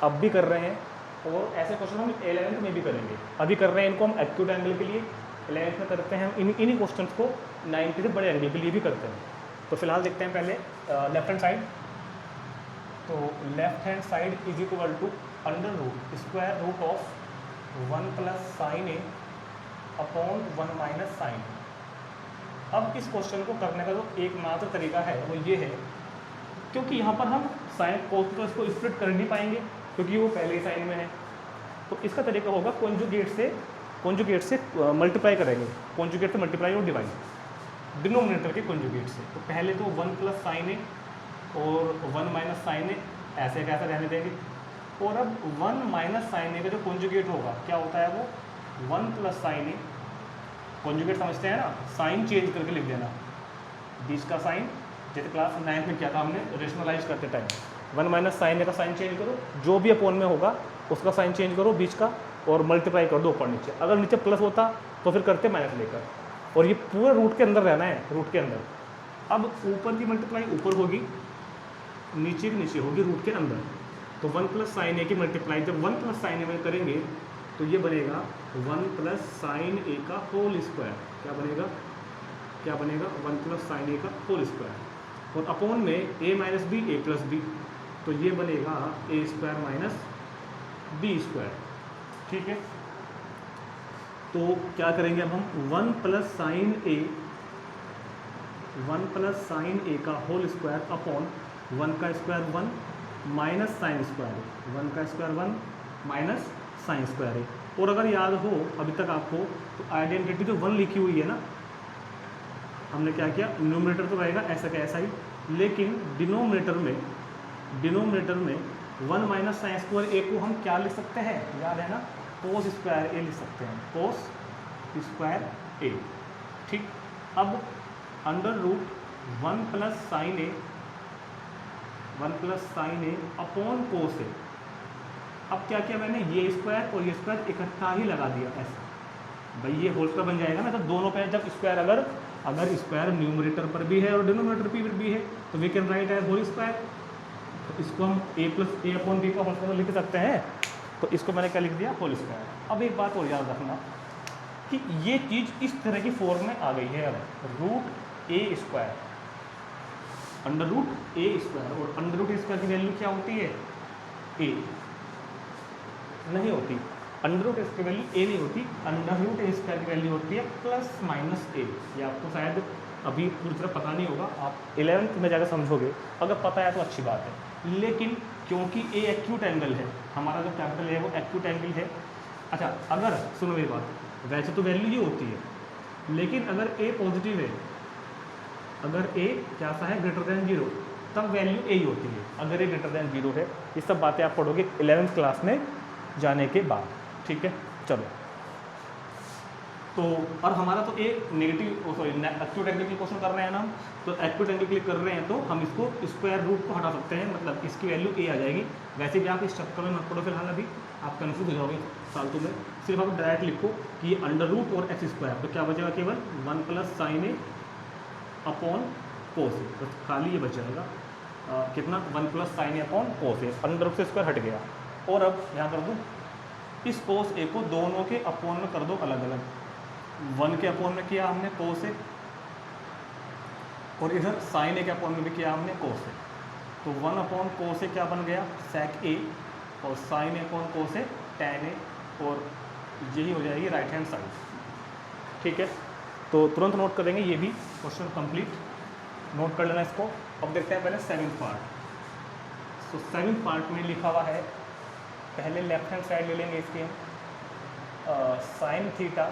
[SPEAKER 1] अब भी कर रहे हैं, और ऐसे क्वेश्चन हम 11th में भी करेंगे, अभी कर रहे हैं इनको हम एक्यूट एंगल के लिए, 11th में करते हैं हम इन्हीं क्वेश्चन को 90 से बड़े एंगल के लिए भी करते हैं। तो फिलहाल देखते हैं पहले लेफ्ट हैंड साइड, तो left hand side is equal to under root square root of 1 plus sine a upon 1 minus sine. अब इस क्वेश्चन को करने का जो एकमात्र तरीका है वो ये है, क्योंकि यहाँ पर हम साइन कोस को इसको स्प्लिट कर नहीं पाएंगे क्योंकि वो पहले ही साइन में है, तो इसका तरीका होगा कॉन्जुगेट से मल्टीप्लाई करेंगे, कॉन्जुगेट से मल्टीप्लाई और डिवाइड, डिनोमिनेटर के कॉन्जुगेट से। तो पहले तो 1 प्लस साइन ए और 1 माइनस साइन ए ऐसे कैसे रहने देंगे, और अब 1 माइनस साइन ए का जो कॉन्जुगेट होगा क्या होता है वो 1 प्लस साइन ए, कॉन्जुगेट समझते हैं ना, साइन चेंज करके लिख देना, बीच का साइन, जैसे क्लास 9th में किया था हमने रेशनलाइज करते टाइम, 1 माइनस साइन ए का साइन चेंज करो, जो भी अपोन में होगा उसका साइन चेंज करो बीच का, और मल्टीप्लाई कर दो ऊपर नीचे, अगर नीचे प्लस होता तो फिर करते माइनस लेकर, और ये पूरा रूट के अंदर रहना है, रूट के अंदर। अब ऊपर की मल्टीप्लाई ऊपर होगी, नीचे की नीचे होगी रूट के अंदर, तो 1 प्लस साइन ए की मल्टीप्लाई जब 1 प्लस साइन ए में करेंगे तो ये बनेगा 1 प्लस साइन ए का होल स्क्वायर, क्या बनेगा 1 प्लस साइन ए का होल स्क्वायर, और अपोन में a minus B a plus b, तो ये बनेगा a square minus b square, ठीक है। तो क्या करेंगे अब हम 1 प्लस साइन ए का होल स्क्वायर अपॉन 1 का स्क्वायर 1 माइनस साइन स्क्वायर, 1 का स्क्वायर 1 माइनस साइन स्क्वायर है। और अगर याद हो अभी तक आपको, तो आइडेंटिटी जो 1 लिखी हुई है ना, हमने क्या किया, न्यूमरेटर तो रहेगा ऐसा का ऐसा ही, लेकिन डिनोमिनेटर में 1 माइनस साइन स्क्वायर ए को हम क्या लिख सकते हैं, याद है ना, कोस स्क्वायर ए लिख सकते हैं, कोस स्क्वायर ए, ठीक। अब under root 1 plus sine a upon कोस ए, अब क्या किया मैंने, ये स्क्वायर और ये स्क्वायर इकट्ठा ही लगा दिया ऐसा, भाई ये होल स्क्वायर बन जाएगा ना, तो दोनों पे जब स्क्वायर अगर स्क्वायर न्यूमरेटर पर भी है और डिनोमिनेटर पर भी है तो we can write as whole square. तो इसको हम a + a/b का होल स्क्वायर लिख सकते हैं, तो इसको मैंने क्या लिख दिया, होल स्क्वायर। अब एक बात और याद रखना कि ये चीज़ इस तरह की फॉर्म में आ गई है। अब √a² √a² और √a² की वैल्यू क्या होती है, a नहीं होती, √a² की वैल्यू a नहीं होती, √a² की वैल्यू होती है ±a। ये आपको शायद अभी पूरी तरह पता नहीं होगा, आप 11th में जाकर समझोगे, अगर पता है तो अच्छी बात है। लेकिन क्योंकि a एक्यूट एंगल है, हमारा जो कैपिटल है वो एक्यूट एंगल है। अच्छा, अगर सुनो मेरी बात, वैसे तो वैल्यू ये होती है, लेकिन अगर a पॉजिटिव है, अगर a क्या सा है, >0, तब वैल्यू a ही होती है। अगर a >0 है, ये सब बातें आप पढ़ोगे 11th क्लास में जाने के बाद, ठीक है। चलो, तो और हमारा तो a नेगेटिव एक्यूट एंगल की क्वेश्चन कर रहे हैं ना, तो एक्यूट एंगल के लिए कर रहे हैं तो हम इसको स्क्वायर रूट को हटा सकते हैं, मतलब इसकी वैल्यू a आ जाएगी। वैसे भी आप इस चक्कर में मत पढ़ो फिलहाल, अभी आप कन्फ्यूज हो जाओगे फालतू में। सिर्फ आप डायरेक्ट लिखो कि ये √रूट और x², तो क्या बचेगा, केवल 1 + sin a upon cos a, तो खाली ये बच जाएगा कितना, 1 + sin a upon cos a, √root से स्क्वायर हट गया। और अब यहाँ कर दूँ, इस cos a को दोनों के अपॉन में कर दो अलग अलग, 1 के अपॉन में किया हमने cos a, और इधर sin a के अपॉन में भी किया हमने cos a, तो 1 अपॉन cos a क्या बन गया, sec a, और sin a upon cos a tan a, और यही हो जाएगी राइट हैंड साइड, ठीक है। तो तुरंत नोट करेंगे, ये भी क्वेश्चन कंप्लीट, नोट कर लेना इसको। अब देखते हैं पहले 7th पार्ट। तो 7th पार्ट में लिखा हुआ है, पहले लेफ्ट हैंड साइड ले लेंगे इसके हम, sin थीटा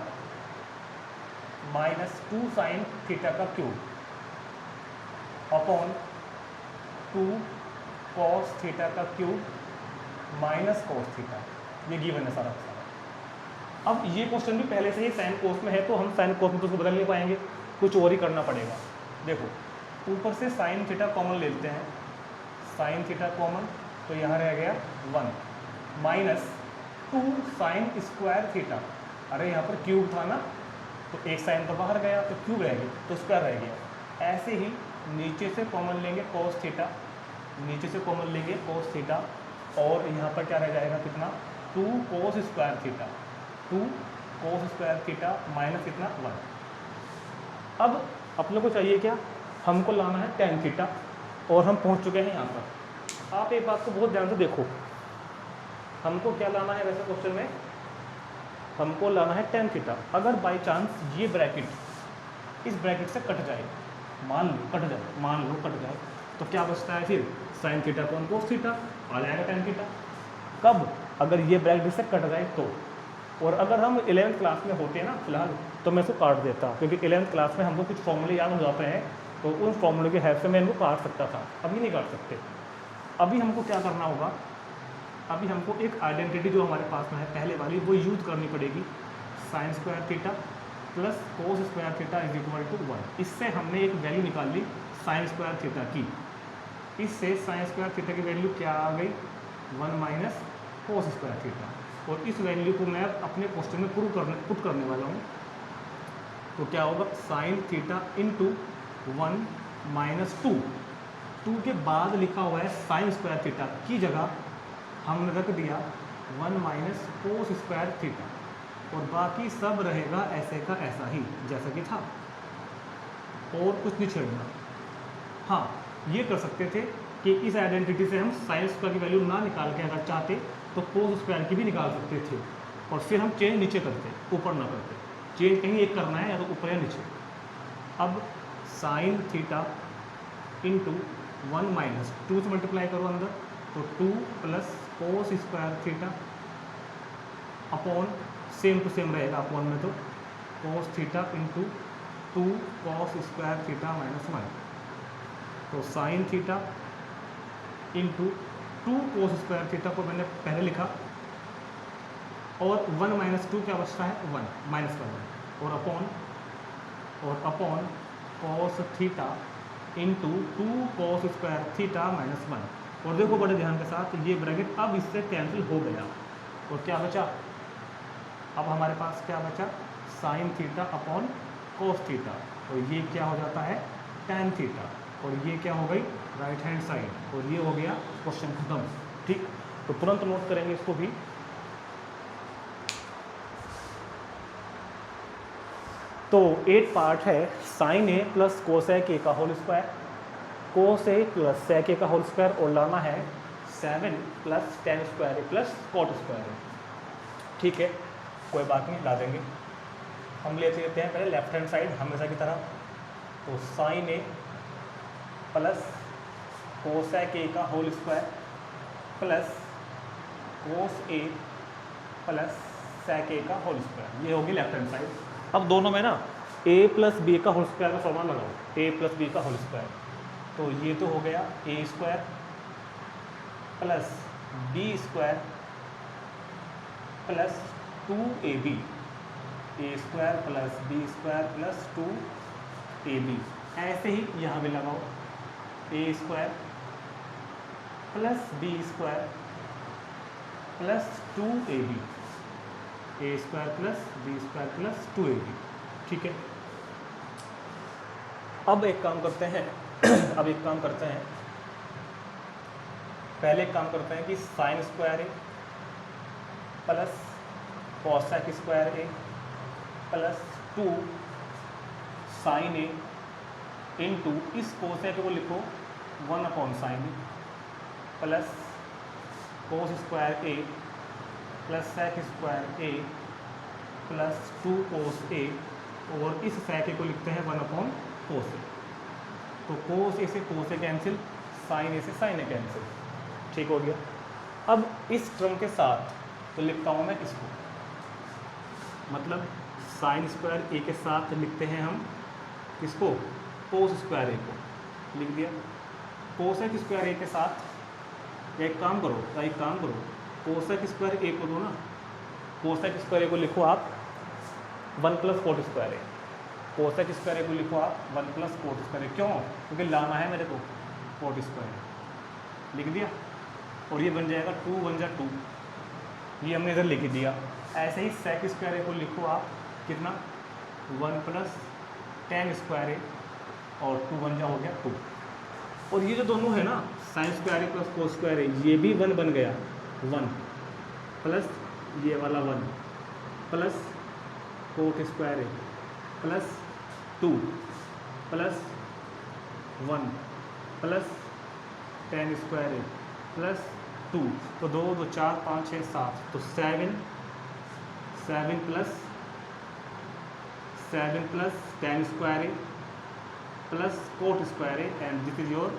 [SPEAKER 1] -2 sin थीटा का क्यूब अपॉन 2 cos थीटा का क्यूब माइनस cos थीटा, ये गिवन है सारा। अब ये क्वेश्चन भी पहले से ही साइन कोस में है, तो हम साइन कोस में तो उसको बदल नहीं पाएंगे, कुछ और ही करना पड़ेगा। देखो, ऊपर से साइन थीटा कॉमन लेते हैं, साइन थीटा कॉमन, तो यहाँ रह गया 1 -2 sin² थीटा। अरे यहाँ पर क्यूब था ना, तो एक साइन तो बाहर गया, तो क्यूब रह गया, तो स्क्वायर रह गया। ऐसे ही नीचे से कॉमन लेंगे cos थीटा, नीचे से कॉमन लेंगे cos थीटा, और यहाँ पर क्या रह जाएगा, कितना, 2 cos² theta, 2 cos² theta minus कितना, 1। अब अपने को चाहिए क्या, हमको लाना है tan थीटा, और हम पहुंच चुके हैं यहाँ पर। आप एक बात को बहुत ध्यान से देखो, हमको क्या लाना है वैसे क्वेश्चन में, हमको लाना है tan थीटा। अगर बाय चांस ये ब्रैकेट इस ब्रैकेट से कट जाए, मान लो कट जाए, तो क्या बचता है फिर, sin थीटा कौन cos थीटा आ जाएगा tan थीटा। कब, अगर ये ब्रैकेट से कट जाए तो। और अगर हम 11th क्लास में होते हैं ना फिलहाल, तो मैं इसको काट देता, क्योंकि 11th क्लास में हमको कुछ फॉर्मूले याद हो जाते हैं, तो उन फॉर्मूले की हेल्प से मैं इनको काट सकता था, अभी नहीं काट सकते। अभी हमको क्या करना होगा, अभी हमको एक आइडेंटिटी जो हमारे पास में है पहले वाली, वो यूज़ करनी पड़ेगी, sin² theta plus cos² theta = 1। इससे हमने एक वैल्यू निकाल ली sin² थीटा की, इससे sin² थीटा की वैल्यू क्या आ गई, 1 - cos² थीटा, और इस वैल्यू को मैं अपने क्वेश्चन में पुट करने वाला हूँ। तो क्या होगा, sin थीटा × 1 - 2 के बाद लिखा हुआ है sin² थीटा की जगह हमने रख दिया 1 - cos² थीटा, और बाकी सब रहेगा ऐसे का ऐसा ही जैसा कि था, और कुछ नहीं छेड़ना। हाँ, ये कर सकते थे कि इस आइडेंटिटी से हम sin² की वैल्यू ना निकाल के अगर चाहते तो cos² की भी निकाल सकते थे, और फिर हम चेंज नीचे करते, ऊपर ना करते। चेंज कहीं एक करना है, या तो ऊपर या नीचे। अब sin थीटा × 1 - 2 से मल्टीप्लाई करो अंदर, तो 2 + cos² theta upon, same to same रहेगा अपॉन में, तो cos थीटा × 2 cos² थीटा -1, तो sin थीटा × 2 cos² थीटा को मैंने पहले लिखा, और 1 - 2 क्या बचता है, 1 -1, और upon cos theta × 2 cos² theta -1। और देखो बड़े ध्यान के साथ, ये ब्रैकेट अब इससे कैंसिल हो गया, और क्या बचा, अब हमारे पास क्या बचा, sign theta upon cos theta, और ये क्या हो जाता है tan थीटा, और ये क्या हो गई राइट हैंड साइड, और ये हो गया क्वेश्चन खत्म। ठीक, तो तुरंत नोट करेंगे इसको भी। तो 8 पार्ट है sine a plus cosec a का whole square, cos a plus sec a का होल स्क्वायर, और लाना है 7 plus tan square A plus cot square a. ठीक है, कोई बात नहीं, ला देंगे। हम लेते हैं पहले लेफ्ट हैंड साइड हमेशा की तरह, तो sine a plus cosec a का whole square plus cos a plus sec a का होल स्क्वायर, ये होगी लेफ्ट हैंड साइड। अब दोनों में ना a प्लस बी का होल स्क्वायर का फॉर्मूला लगाओ, a प्लस बी का होल स्क्वायर, तो ये तो हो गया a square plus B square plus 2ab, a square plus B square plus 2ab। ऐसे ही यहाँ भी लगाओ, a square plus B square plus 2ab, a square plus B square plus 2ab। ठीक है, अब एक काम करते हैं पहले एक काम करते हैं कि sine square A plus cosec square A plus 2 sign A into इस कोसेक को लिखो 1 upon sine a plus cos square A plus sec square A plus 2 कोस ए, और इस सेक ए को लिखते हैं 1 अपॉन कोस ए। तो कोस ए से कोस ए कैंसिल, साइन ए से साइन ए कैंसिल। ठीक हो गया। अब इस टर्म के साथ तो लिखता हूँ मैं इसको, मतलब साइन स्क्वायर ए के साथ लिखते हैं हम इसको कोस स्क्वायर ए को लिख दिया, कोसेक स्क्वायर ए के साथ एक काम करो कोसेक स्क्वायर ए को दो ना, कोसेक स्क्वायर ए को लिखो आप 1 प्लस कोट स्क्वायर ए, कोसेक स्क्वायर ए को लिखो आप 1 प्लस कोट स्क्वायर ए। क्यों? क्योंकि लाना है मेरे को कोट स्क्वायर, लिख दिया, और ये बन जाएगा 2 1 जा 2, ये हमने इधर लिख दिया। ऐसे ही सेक स्क्वायर ए को लिखो आप कितना 1 प्लस tan स्क्वायर ए, और 2 1 जा हो गया 2, और ये जो दोनों है ना साइन स्क्वायर ए प्लस कोस स्क्वायर ए, ये भी 1 बन गया, 1 प्लस ये वाला 1 प्लस कोट स्क्वायर ए plus 2 plus 1 plus tan square ए प्लस 2, तो 2 2 4 5 6 7, तो 7 plus tan square A plus cot square A, and this is your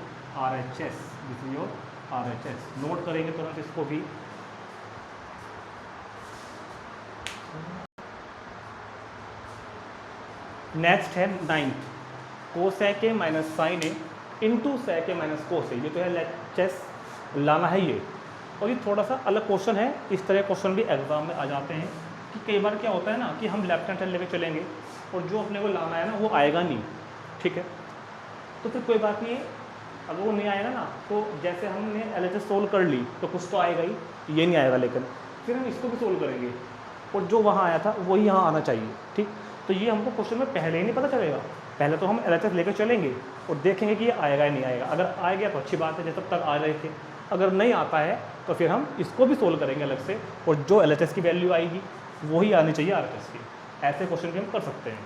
[SPEAKER 1] RHS, note करेंगे तुरंत इसको भी। नेक्स्ट है 9th, cosec A minus sine A into sec A minus cos A, ये तो है LHS लाना है ये, और ये थोड़ा सा अलग क्वेश्चन है। इस तरह क्वेश्चन भी एग्जाम में आ जाते हैं कि कई बार क्या होता है ना कि हम लेफ्ट हैंड साइड लेके चलेंगे और जो अपने को लाना है ना वो आएगा नहीं। ठीक है, तो फिर कोई बात नहीं है, अगर वो नहीं आएगा ना तो जैसे हमने LHS सोल्व कर ली तो कुछ तो आएगा ही, ये नहीं आएगा, लेकिन फिर हम इसको भी सोल्व करेंगे और जो वहाँ आया था वही यहाँ आना चाहिए। ठीक, तो ये हमको क्वेश्चन में पहले ही नहीं पता चलेगा, पहले तो हम LHS लेकर चलेंगे और देखेंगे कि ये आएगा ही नहीं आएगा। अगर आ गया तो अच्छी बात है, जैसे तब तक आ रहे थे, अगर नहीं आता है तो फिर हम इसको भी सोल्व करेंगे अलग से, और जो LHS की वैल्यू आएगी वही आनी चाहिए RHS की। ऐसे क्वेश्चन भी हम कर सकते हैं।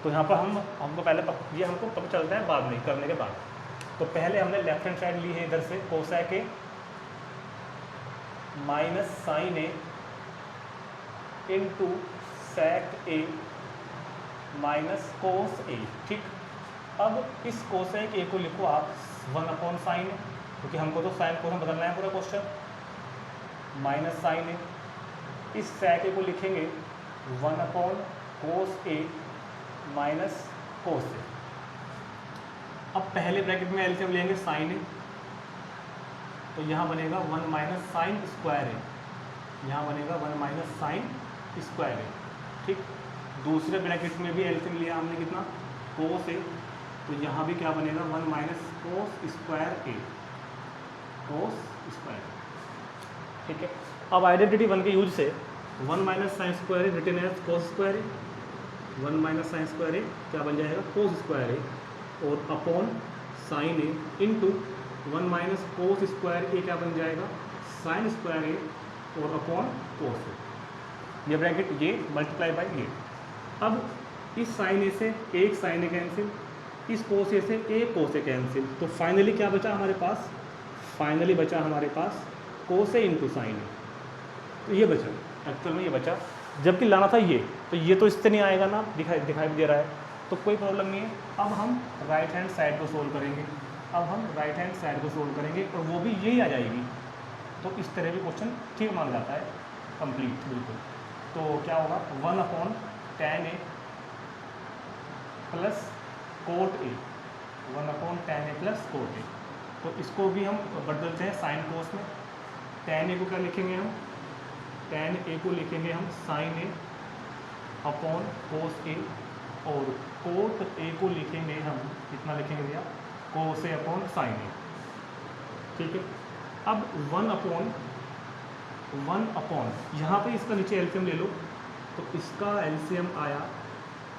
[SPEAKER 1] तो यहाँ पर हमको पहले ये हमको पता चलता है बाद में करने के बाद। तो पहले हमने लेफ्ट हैंड साइड ली है इधर से cosec A minus sine A into sec A minus cos A. ठीक, अब इस कोसेक ए को लिखो आप 1 अपॉन साइन ए, क्योंकि हमको तो साइन को हम बदलना है पूरा क्वेश्चन, माइनस साइन ए, इस सेक ए को लिखेंगे 1 अपॉन कोस ए माइनस कोस ए। अब पहले ब्रैकेट में एलसीएम लेंगे साइन ए, तो यहाँ बनेगा 1 माइनस साइन स्क्वायर ए, यहाँ बनेगा 1 माइनस साइन स्क्वायर ए। ठीक, दूसरे ब्रैकेट में भी एलसीएम लिया हमने कितना कोस ए, तो यहाँ भी क्या बनेगा 1 minus cos square A, cos square. ठीक है, अब आइडेंटिटी 1 के यूज से 1 minus sine square A written as cos square A, 1 minus sine square A क्या बन जाएगा, कोस स्क्वायर ए, और upon sine A into 1 minus cos square A क्या बन जाएगा, साइन स्क्वायर ए, और अपॉन कोस ए, ये ब्रैकेट ये मल्टीप्लाई बाई ये। अब इस साइन ए से एक साइन ए कैंसिल, इस कोस ए से एक कोस ए कैंसिल, तो फाइनली क्या बचा हमारे पास, फाइनली बचा हमारे पास कोस ए इंटू साइन ए, तो ये बचा, एक्चुअल में ये बचा, जबकि लाना था ये, तो ये तो इससे नहीं आएगा ना, दिखाई दे रहा है, तो कोई प्रॉब्लम नहीं है। अब हम राइट हैंड साइड को सोल्व करेंगे, अब हम राइट हैंड साइड को सोल्व करेंगे और वो भी यही आ जाएगी, तो इस तरह भी क्वेश्चन ठीक मान जाता है, कंप्लीट बिल्कुल। तो क्या होगा, 1 upon tan A plus cot A, 1 upon tan A plus cot ए, तो इसको भी हम बदलते हैं साइन कोस में। tan ए को क्या लिखेंगे हम, tan ए को लिखेंगे हम साइन ए अपॉन कोस ए, और कोट ए को लिखेंगे हम, कितना लिखेंगे भैया, कोस ए अपॉन साइन ए, ठीक है। अब 1 अपॉन यहाँ पे इसका नीचे एलसीएम ले लो, तो इसका एलसीएम आया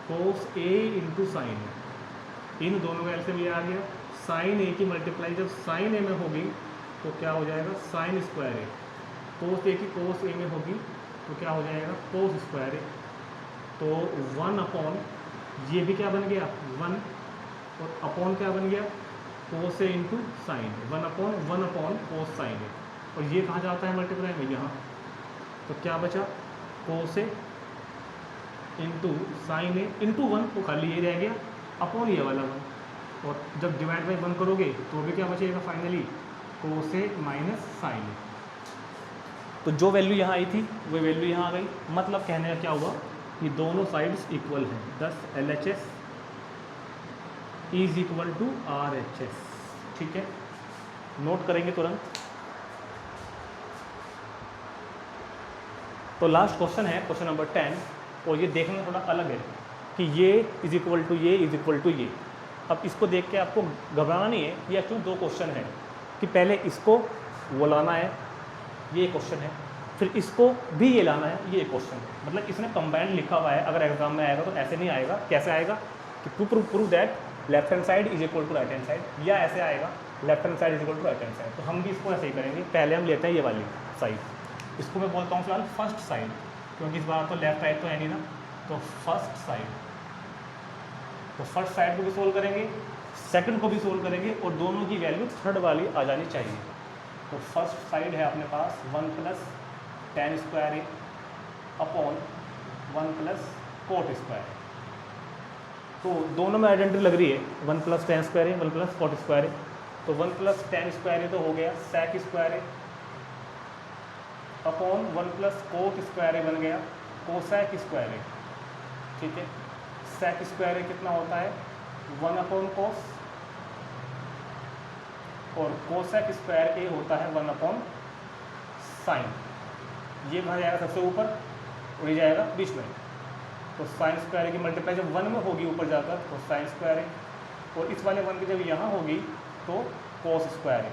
[SPEAKER 1] कोस ए इंटू साइन ए, इन दोनों का एलसीएम ये आ गया, साइन ए की मल्टीप्लाई जब साइन ए में होगी तो क्या हो जाएगा, साइन स्क्वायर ए, कोस ए की कोस ए में होगी तो क्या हो जाएगा, कोस स्क्वायर ए, तो 1 अपॉन ये भी क्या बन गया 1, और अपॉन क्या बन गया, कोस ए इंटू साइन ए, 1 अपॉन कोस साइन ए, और ये कहाँ जाता है मल्टीप्लाई में, यहाँ, तो क्या बचा, कोस ए इंटू साइन ए इंटू 1, तो खाली ये रह गया, अपॉन ये वाला 1, और जब डिवाइड बाई 1 करोगे तो भी क्या बचेगा फाइनली, कोस ए माइनस साइन ए, तो जो वैल्यू यहाँ आई थी वो वैल्यू यहाँ आ गई, मतलब कहने का क्या हुआ, ये दोनों साइड्स इक्वल हैं, 10 LHS is equal to RHS, ठीक है, नोट करेंगे तुरंत। तो लास्ट क्वेश्चन है क्वेश्चन नंबर 10, और ये देखने में थोड़ा अलग है कि ये इज इक्वल टू ये इज इक्वल टू ये। अब इसको देख के आपको घबराना नहीं है, ये एक्चुअली दो क्वेश्चन है कि पहले इसको वो लाना है, ये क्वेश्चन है, फिर इसको भी ये लाना है, ये क्वेश्चन है, मतलब इसने कंबाइंड लिखा हुआ है। अगर एग्जाम में आएगा तो ऐसे नहीं आएगा, कैसे आएगा कि to prove that left hand side is equal to right hand side, या ऐसे आएगा left hand side is equal to right hand side. तो हम भी इसको ऐसे ही करेंगे, पहले हम लेते हैं ये वाली साइड, इसको मैं बोलता हूँ फिलहाल फर्स्ट साइड, क्योंकि इस बार तो लेफ्ट राइट तो है नहीं ना, तो फर्स्ट साइड, तो फर्स्ट साइड को भी सोल्व करेंगे, सेकंड को भी सोल्व करेंगे, और दोनों की वैल्यू थर्ड वाली आ जानी चाहिए। तो फर्स्ट साइड है अपने पास 1 plus tan square A upon 1 plus cot square, तो दोनों में आइडेंटिटी लग रही है, 1 plus tan square A 1 plus cot square ए, तो 1 प्लस tan स्क्वायर ए तो हो गया sec square A upon 1 plus cot square ए बन गया कोसेक स्क्वायर ए, ठीक है। सेक स्क्वायर ए कितना होता है 1 अपॉन कोस, और कोसेक स्क्वायर ए होता है 1 अपॉन साइन, ये कहाँ जाएगा सबसे ऊपर और ये जाएगा बीच में, तो साइन स्क्वायर ए की मल्टीप्लाई जब 1 में होगी ऊपर जाकर तो साइन स्क्वायर ए, और इस वाले 1 की जब यहाँ होगी तो कोस स्क्वायर ए,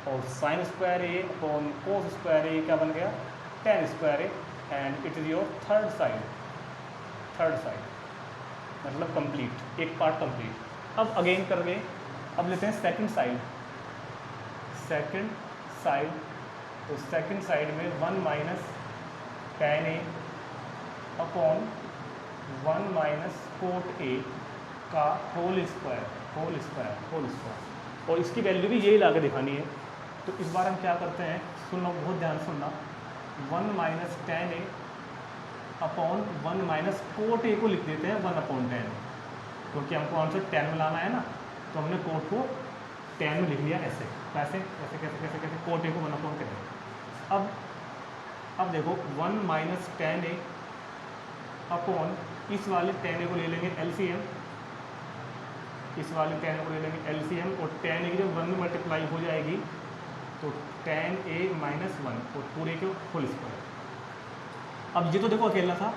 [SPEAKER 1] और sign square A upon cos square A क्या बन गया tan square A, and it is your third side मतलब कंप्लीट, एक पार्ट कंप्लीट। अब अगेन करके अब लेते हैं सेकंड साइड, तो सेकंड साइड में 1 minus tan A upon 1 minus cot A का होल स्क्वायर, और इसकी वैल्यू भी यही ला के दिखानी है। तो इस बार हम क्या करते हैं, सुनना बहुत ध्यान सुनना, 1 minus tan A upon 1 minus cot A को लिख देते हैं 1 अपॉन tan, क्योंकि हमको आंसर tan में लाना है ना, तो हमने कोट को tan में लिख लिया ऐसे कैसे कोट ए को 1 अपॉन करें। अब देखो 1 माइनस tan ए अपॉन इस वाले tan ए को ले लेंगे LCM, और tan ए की जब 1 में मल्टीप्लाई हो जाएगी तो tan ए माइनस 1 और पूरे के होल स्क्वायर। अब ये तो देखो अकेला था,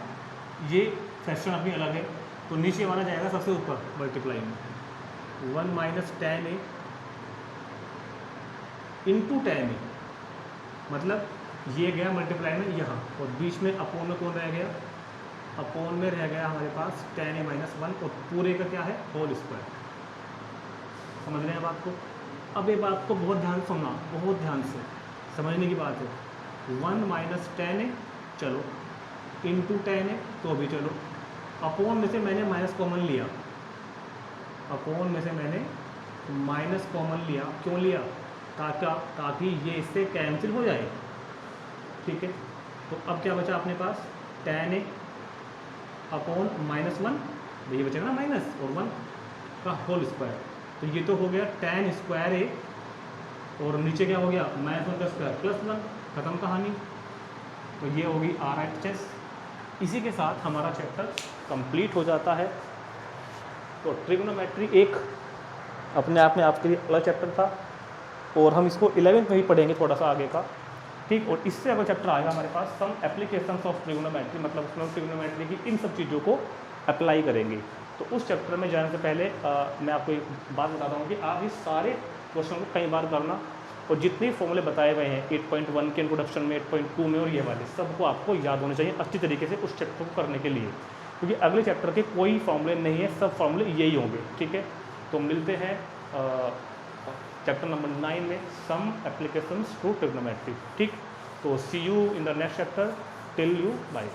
[SPEAKER 1] ये फ्रैक्शन अपनी अलग है, तो नीचे वाला जाएगा सबसे ऊपर मल्टीप्लाई में 1 माइनस tan ए इंटू tan ए, मतलब ये गया मल्टीप्लाई में यहाँ, और बीच में अपॉन में कौन रह गया अपॉन में रह गया हमारे पास tan a माइनस 1 और पूरे का क्या है होल स्क्वायर। समझ रहे हैं बात को। अब ये बात को बहुत ध्यान सुनना, बहुत ध्यान से समझने की बात है। 1 माइनस tan a चलो, इंटू tan a तो भी चलो, अपॉन में से मैंने माइनस कॉमन लिया, अपॉन में से मैंने माइनस कॉमन लिया। क्यों लिया? ताकि ये इससे कैंसिल हो जाए, ठीक है। तो अब क्या बचा अपने पास tan a अपॉन माइनस 1, ये बचेगा ना माइनस और 1 का होल स्क्वायर। तो ये तो हो गया tan स्क्वायर a और नीचे क्या हो गया माइनस 1 का स्क्वायर प्लस 1, खत्म कहानी। तो ये होगी RHS। इसी के साथ हमारा चैप्टर कंप्लीट हो जाता है। तो ट्रिग्नोमेट्री एक अपने आप में आपके लिए अलग चैप्टर था और हम इसको 11th में ही पढ़ेंगे थोड़ा सा आगे का, ठीक। और इससे अगला चैप्टर आएगा हमारे पास सम एप्लीकेशंस ऑफ ट्रिग्नोमेट्री, मतलब उसमें हम ट्रिग्नोमेट्री की इन सब चीज़ों को अप्लाई करेंगे। तो उस चैप्टर में जाने से पहले मैं आपको एक बात बताता हूँ कि आप इस सारे क्वेश्चन को कई बार करना और जितने फॉर्मूले बताए गए हैं 8.1 के इंट्रोडक्शन में, 8.2 में और ये वाले सबको आपको याद होने चाहिए अच्छी तरीके से उस चैप्टर को करने के लिए, क्योंकि अगले चैप्टर के कोई फॉर्मूले नहीं है, सब फॉर्मूले यही होंगे, ठीक है। तो मिलते हैं चैप्टर नंबर 9 में सम एप्लीकेशंस टू ट्रिग्नोमेट्री, ठीक। तो see you in the next chapter, till you bye.